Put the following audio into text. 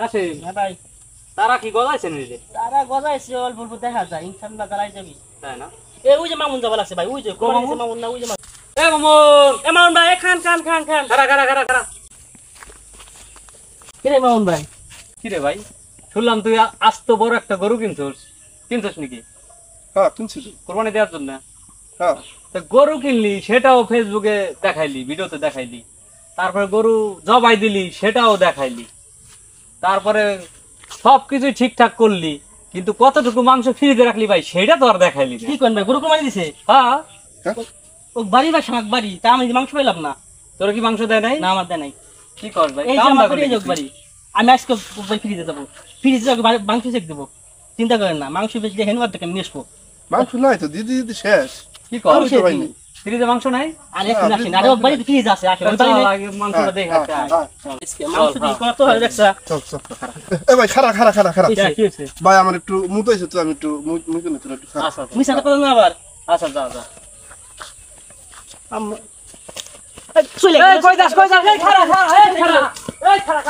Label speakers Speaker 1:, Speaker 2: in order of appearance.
Speaker 1: কাছে
Speaker 2: হ্যাঁ ভাই
Speaker 1: তারা কি গজাইছে নিজে
Speaker 2: তারা গজাইছে অল্প অল্প দেখা যায় ইনশাআল্লাহ তারাই যাবি
Speaker 1: তাই না
Speaker 2: এই ওই যে মামুন যাবার আছে ভাই ওই যে কোরবানি মামুন না ওই যে
Speaker 1: এ মামুন
Speaker 2: এ মামুন ভাই খান
Speaker 1: খারা
Speaker 2: কি রে মামুন ভাই
Speaker 1: কি রে ভাই শুনলাম তুই আস্ত বড় একটা গরু কিনছস নাকি
Speaker 3: হ্যাঁ কিনছি
Speaker 1: কোরবানি দেওয়ার জন্য
Speaker 3: হ্যাঁ
Speaker 1: তো গরু কিনলি সেটাও ফেসবুকে দেখাইলি ভিডিওতে দেখাইলি তারপরে গরু জবাই দিলি সেটাও দেখাইলি তারপরে সবকিছু ঠিকঠাক করলি কিন্তু কতটুকু মাংস ফ্রিজে রাখলি ভাই সেটা তো আর দেখাইলি না
Speaker 2: কি কোন ভাই গরু কোরবানি দিছে
Speaker 1: হ্যাঁ
Speaker 2: ও বাড়ি বা শাক বাড়ি তা আমি মাংস পাইলাম না
Speaker 1: তোর কি মাংস দেয় নাই
Speaker 2: না আমার দেয় নাই
Speaker 1: কি কর ভাই
Speaker 2: এই যে আমার বাড়ি যোগ বাড়ি আমি আজকে ভাই ফ্রিজে যাবো ফ্রিজে যাবো মাংস চেক দেবো চিন্তা করেন না মাংস বেশি দেখেন বার থেকে নিয়ে আসবো
Speaker 3: মাংস নাই তো দিদি দিদি শেষ
Speaker 1: কি কর
Speaker 3: আমি তো ভাই নেই
Speaker 1: ফ্রিজে মাংস নাই
Speaker 2: আর এখন আসেন আরে বাড়িতে ফ্রিজ আছে আসেন
Speaker 1: আগে মাংসটা দেখা
Speaker 2: মাংস দিয়ে কত হয় দেখছা
Speaker 3: চল চল এ ভাই খারা
Speaker 2: কি হয়েছে
Speaker 3: ভাই আমার একটু মুতাইছে তো আমি একটু মুখে নিতে একটু খারা
Speaker 1: আচ্ছা
Speaker 2: মিশা কথা না আবার
Speaker 1: আচ্ছা যা
Speaker 2: চলে
Speaker 1: কই যাস এই খারা